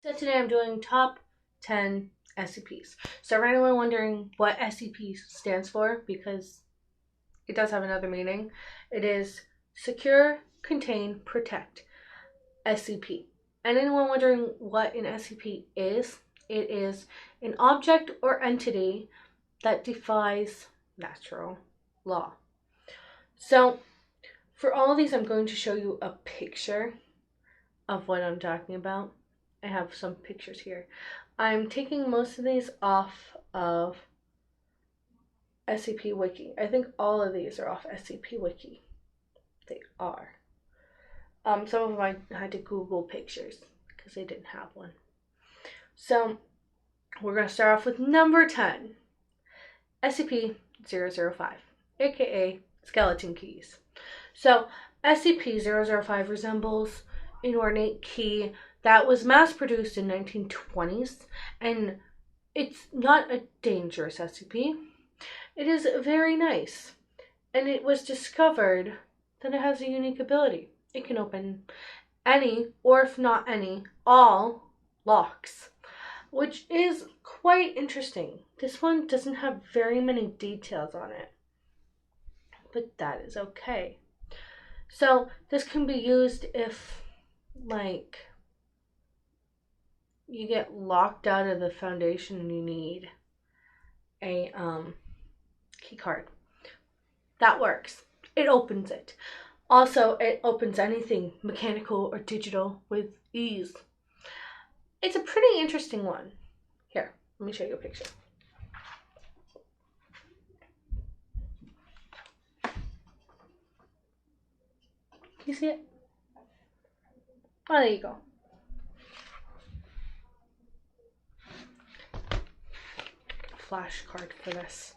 So today I'm doing top 10 SCPs. So for anyone wondering what SCP stands for, because it does have another meaning, it is Secure, Contain, Protect, SCP. And anyone wondering what an SCP is, it is an object or entity that defies natural law. So for all of these, I'm going to show you a picture of what I'm talking about. I have some pictures here. I'm taking most of these off of SCP Wiki. I think all of these are off SCP Wiki. They are. Some of them I had to Google pictures because they didn't have one. So we're going to start off with number 10. SCP-005, aka Skeleton Keys. So SCP-005 resembles an ornate key that was mass-produced in 1920s, and it's not a dangerous SCP. It is very nice, and it was discovered that it has a unique ability. It can open any, or if not any, all locks, which is quite interesting. This one doesn't have very many details on it, but that is okay. So this can be used if, like, you get locked out of the Foundation and you need a key card. That works. It opens it. Also, it opens anything mechanical or digital with ease. It's a pretty interesting one. Here, let me show you a picture. Can you see it? Oh, there you go. Flash card for this.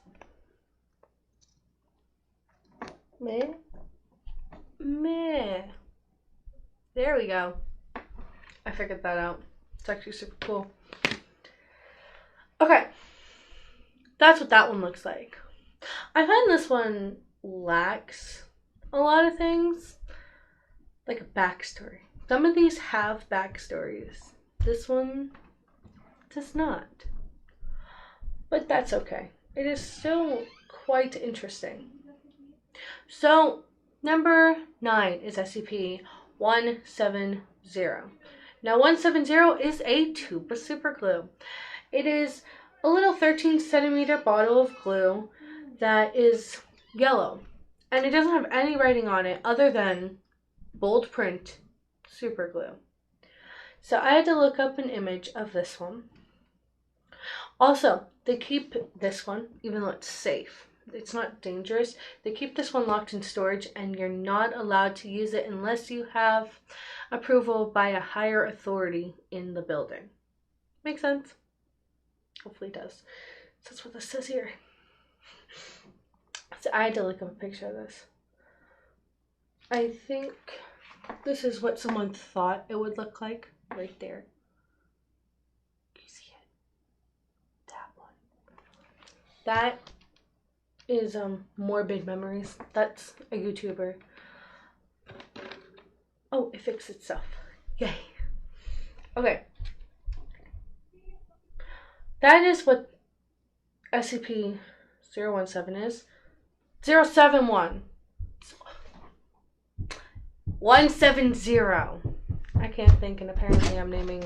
Meh. There we go. I figured that out. It's actually super cool. Okay. That's what that one looks like. I find this one lacks a lot of things. Like a backstory. Some of these have backstories. This one does not. But that's okay. It is still quite interesting. So, number 9 is SCP-170. Now, 170 is a tube of super glue. It is a little 13-centimeter bottle of glue that is yellow. And it doesn't have any writing on it other than bold print super glue. So, I had to look up an image of this one. Also, they keep this one, even though it's safe, it's not dangerous, they keep this one locked in storage and you're not allowed to use it unless you have approval by a higher authority in the building. Make sense? Hopefully it does. That's what this says here. So I had to look up a picture of this. I think this is what someone thought it would look like right there. That is Morbid Memories. That's a YouTuber. Oh, it fixed itself. Yay. Okay. That is what SCP-017 is. 071. 170. I can't think, and apparently I'm naming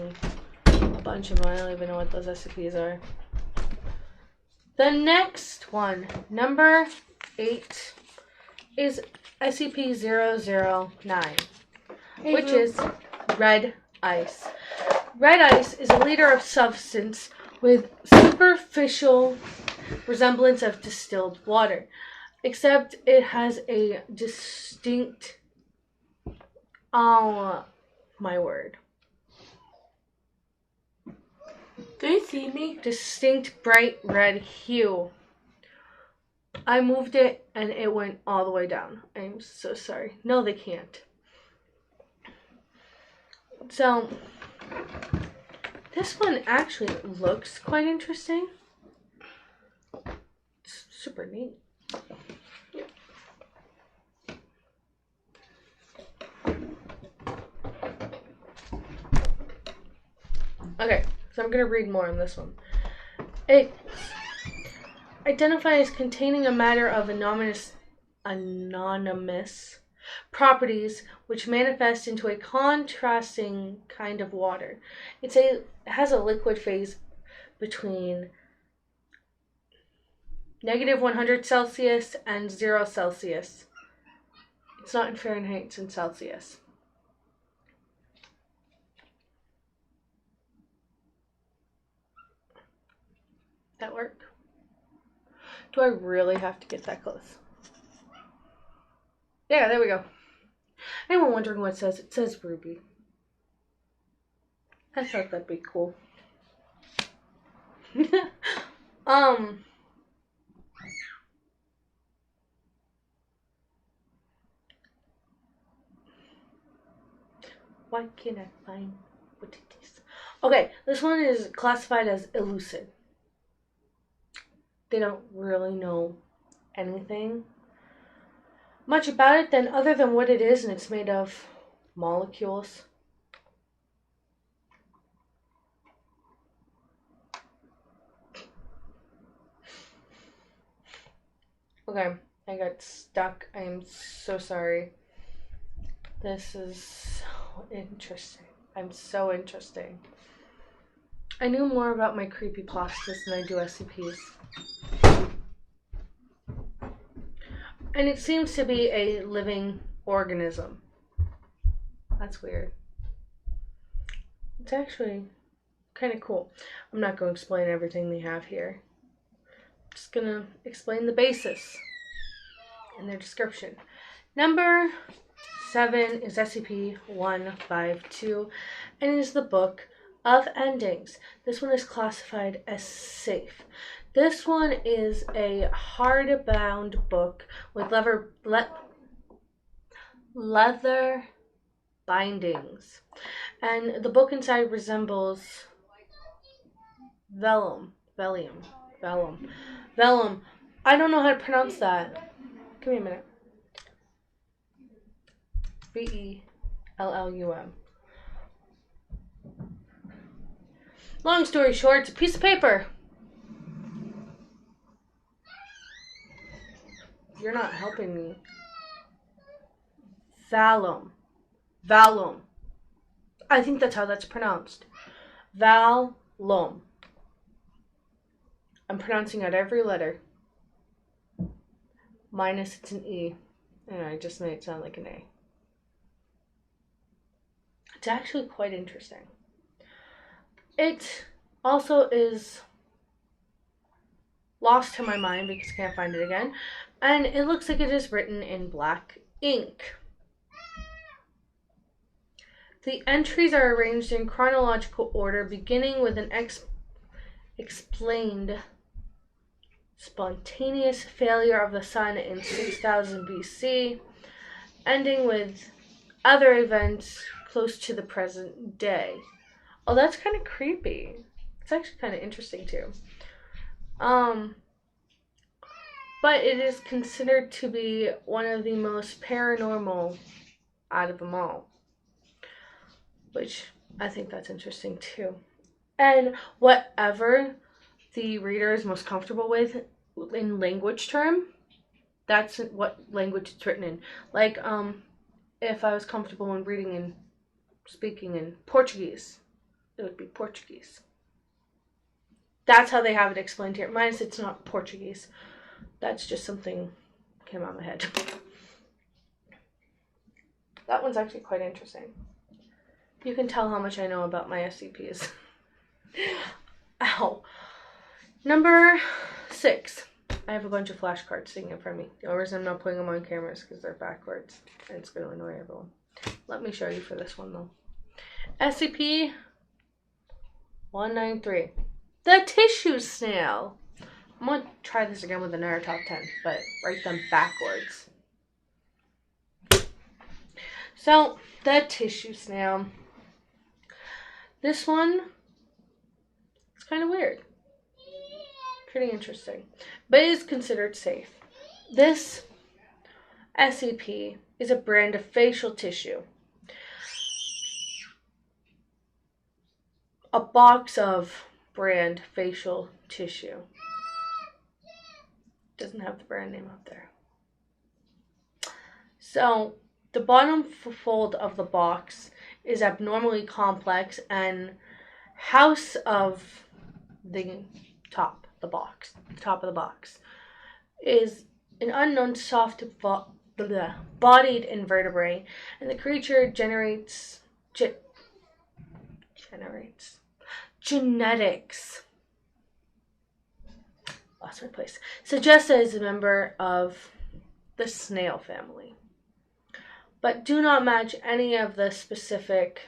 a bunch of them. I don't even know what those SCPs are. The next one, number 8, is SCP-009, which is red ice. Red ice is a liter of substance with superficial resemblance of distilled water, except it has a distinct, oh my word. Do you see me? Distinct bright red hue. I moved it and it went all the way down. I'm so sorry. No, they can't. So, this one actually looks quite interesting. It's super neat. Okay, so I'm going to read more on this one. It identifies as containing a matter of anonymous properties which manifest into a contrasting kind of water. It has a liquid phase between negative 100 Celsius and 0 Celsius. It's not in Fahrenheit, it's in Celsius. That work? Do I really have to get that close? Yeah, there we go. Anyone wondering what it says? It says ruby. I thought that'd be cool. Why can't I find what it is? Okay, this one is classified as elucid. They don't really know anything much about it than other than what it is, and it's made of molecules. Okay, I got stuck. I am so sorry. This is so interesting. I'm so interesting. I knew more about my creepypastas than I do SCPs. And it seems to be a living organism. That's weird. It's actually kind of cool. I'm not going to explain everything they have here. I'm just going to explain the basis and their description. Number 7 is SCP-152 and it is the Book of Endings. This one is classified as safe. This one is a hardbound book with leather bindings. And the book inside resembles vellum. I don't know how to pronounce that. Give me a minute. Vellum. Long story short, it's a piece of paper. You're not helping me. Vellum. I think that's how that's pronounced. Vellum. I'm pronouncing out every letter. Minus it's an E. And I just made it sound like an A. It's actually quite interesting. It also is lost to my mind because I can't find it again. And it looks like it is written in black ink. The entries are arranged in chronological order, beginning with an explained spontaneous failure of the sun in 6000 BC, ending with other events close to the present day. Oh, that's kind of creepy. It's actually kind of interesting too. But it is considered to be one of the most paranormal out of them all, which I think that's interesting too. And whatever the reader is most comfortable with in language term, that's what language it's written in. Like, if I was comfortable in reading and speaking in Portuguese, it would be Portuguese. That's how they have it explained here. Minus it's not Portuguese. That's just something came out of my head. That one's actually quite interesting. You can tell how much I know about my SCPs. Ow. Number 6. I have a bunch of flashcards sitting in front of me. The only reason I'm not putting them on camera is because they're backwards. And it's going to annoy everyone. Let me show you for this one though. SCP-193. The Tissue Snail. I'm going to try this again with another top 10, but write them backwards. So, the Tissue Snail. This one is kind of weird. Pretty interesting. But it is considered safe. This SCP is a brand of facial tissue. a box of brand facial tissue. Doesn't have the brand name up there. So the bottom fold of the box is abnormally complex, and house of the top of the box, is an unknown soft bodied invertebrate, and the creature generates genetics. Lost my place. Suggests as a member of the snail family, but do not match any of the specific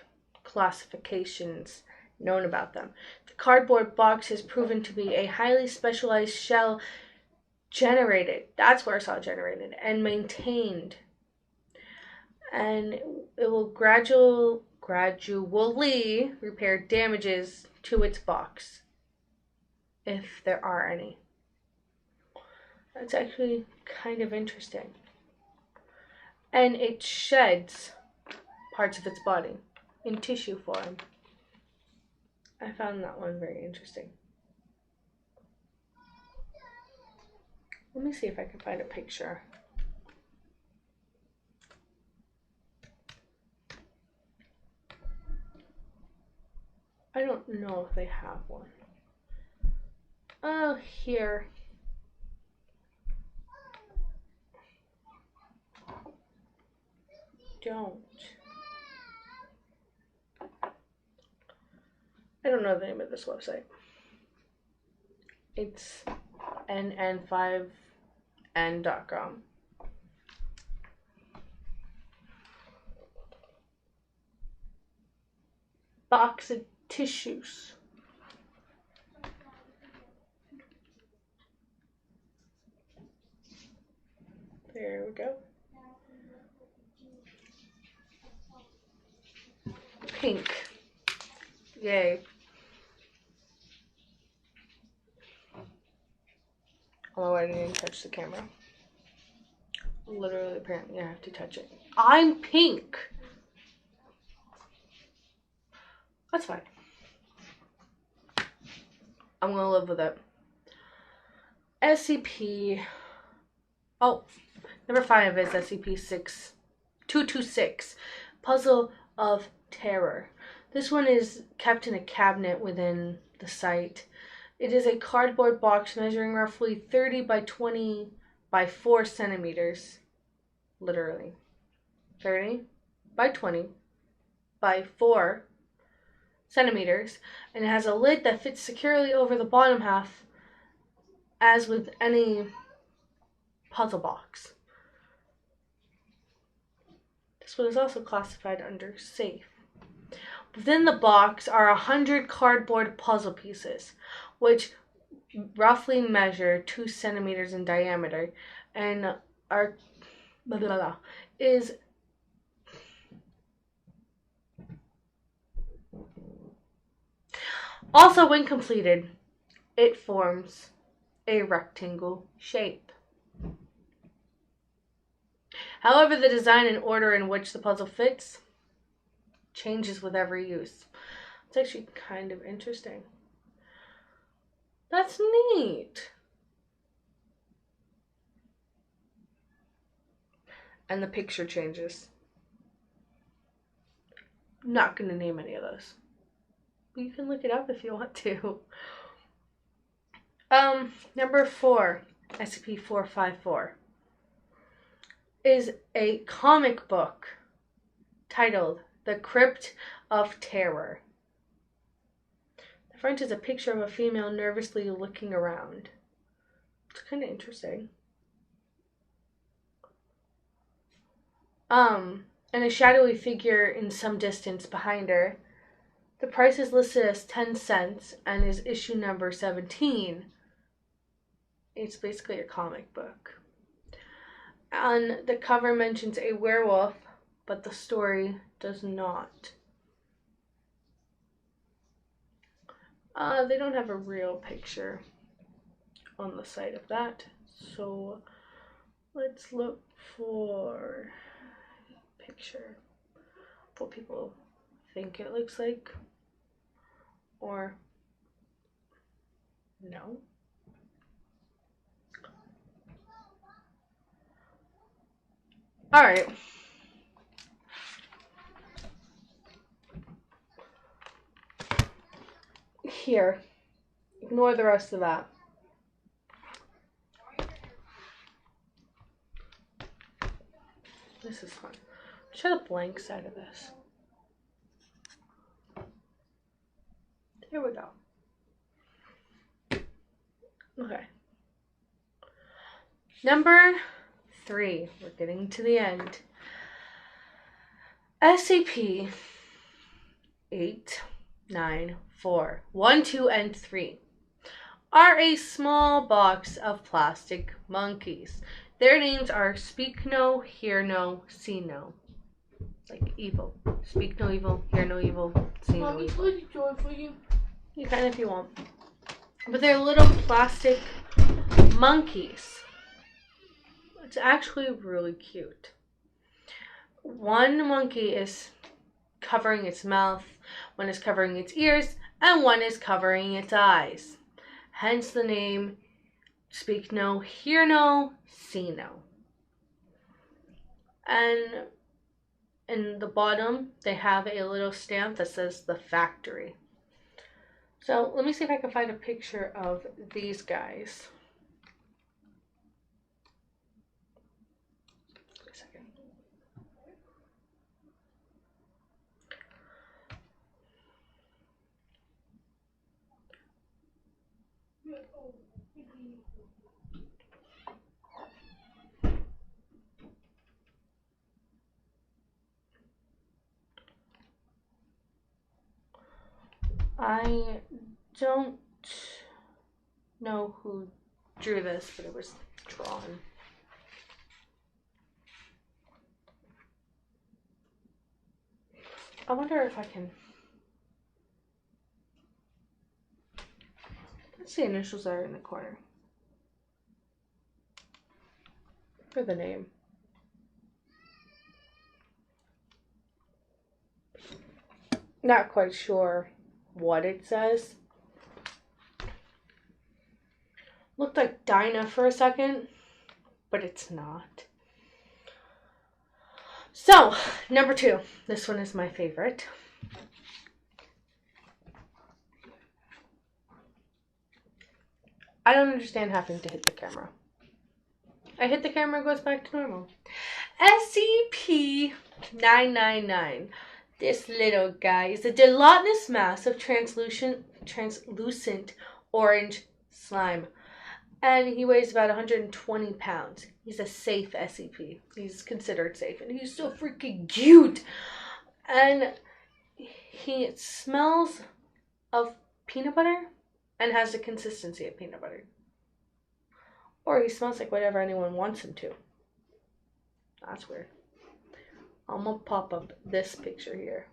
classifications known about them. The cardboard box has proven to be a highly specialized shell generated, that's where I saw generated, and maintained. And it will gradually repair damages to its box, if there are any. That's actually kind of interesting. And it sheds parts of its body in tissue form. I found that one very interesting. Let me see if I can find a picture. I don't know if they have one. Oh, here. Don't. I don't know the name of this website. It's nn5n.com. Box of tissues. There we go. Pink. Yay. Although I didn't touch the camera. Literally, apparently I have to touch it. I'm pink. That's fine. I'm gonna live with it. SCP. Oh, number 5 is SCP-226, Puzzle of Terror. This one is kept in a cabinet within the site. It is a cardboard box measuring roughly 30 by 20 by 4 centimeters. Literally. 30 by 20 by 4 centimeters. And it has a lid that fits securely over the bottom half, as with any puzzle box. This one is also classified under safe. Within the box are 100 cardboard puzzle pieces, which roughly measure 2 centimeters in diameter and are is also, when completed, it forms a rectangle shape. However, the design and order in which the puzzle fits changes with every use. It's actually kind of interesting. That's neat. And the picture changes. I'm not going to name any of those. But you can look it up if you want to. Number 4, SCP-454, is a comic book titled The Crypt of Terror. The front is a picture of a female nervously looking around. It's kind of interesting. And a shadowy figure in some distance behind her. The price is listed as 10 cents and is issue number 17. It's basically a comic book. And the cover mentions a werewolf, but the story does not. They don't have a real picture on the site of that, so let's look for a picture. What people think it looks like. Or no? Alright. Here. Ignore the rest of that. This is fun. Try the blank side of this. Here we go. Okay. Number 3. We're getting to the end. SCP 894 1, 2, and 3 are a small box of plastic monkeys. Their names are Speak No, Hear No, See No. Like evil. Speak no evil, hear no evil, see no evil. Mommy, joy for you. You can if you want. But they're little plastic monkeys. It's actually really cute. One monkey is covering its mouth, one is covering its ears, and one is covering its eyes. Hence the name Speak No, Hear No, See No. And in the bottom, they have a little stamp that says the factory. So let me see if I can find a picture of these guys. Wait a second. I don't know who drew this, but it was drawn. I wonder if I can... Let's see, initials are in the corner. For the name. Not quite sure what it says. Looked like Dinah for a second, but it's not. So, number 2. This one is my favorite. I don't understand having to hit the camera. I hit the camera, it goes back to normal. SCP-999. This little guy is a gelatinous mass of translucent orange slime. And he weighs about 120 pounds. He's a safe SCP. He's considered safe. And he's so freaking cute. And he smells of peanut butter and has the consistency of peanut butter. Or he smells like whatever anyone wants him to. That's weird. I'm gonna pop up this picture here.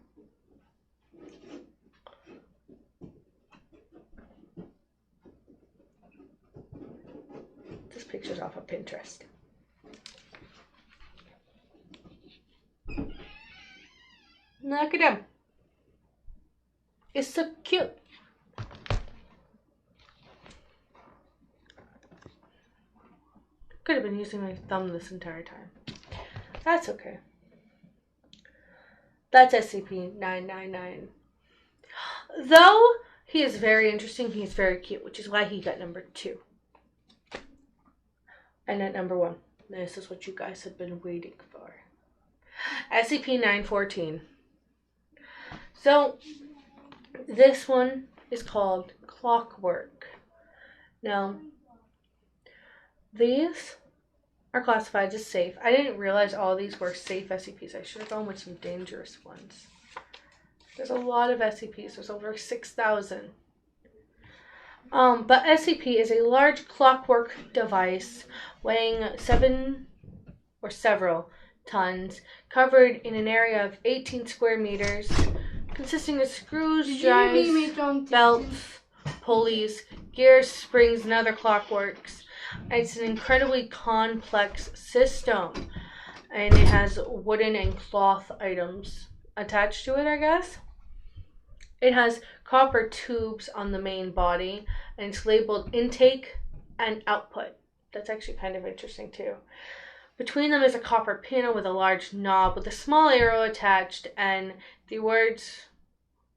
This picture's off of Pinterest. Look at him. It's so cute. Could have been using my thumb this entire time. That's okay. That's SCP-999. Though he is very interesting, he is very cute, which is why he got number 2. And at number 1, this is what you guys have been waiting for. SCP-914. So, this one is called Clockwork. Now, these are classified as safe. I didn't realize all these were safe SCPs. I should have gone with some dangerous ones. There's a lot of SCPs. There's over 6,000. But SCP is a large clockwork device weighing several tons, covered in an area of 18 square meters, consisting of screws, drives, belts, pulleys, gears, springs, and other clockworks. It's an incredibly complex system, and it has wooden and cloth items attached to it, I guess. It has copper tubes on the main body, and it's labeled intake and output. That's actually kind of interesting too. Between them is a copper panel with a large knob with a small arrow attached, and the words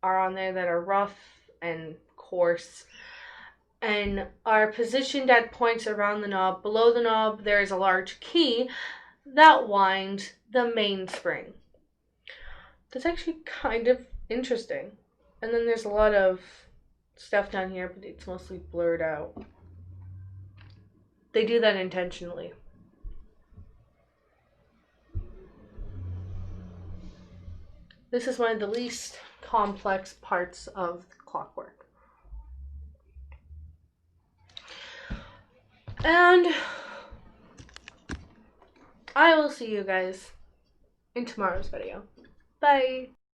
are on there that are rough and coarse and are positioned at points around the knob. Below the knob, there is a large key that winds the mainspring. That's actually kind of interesting. And then there's a lot of stuff down here, but it's mostly blurred out. They do that intentionally. This is one of the least complex parts of the clockwork. And I will see you guys in tomorrow's video. Bye!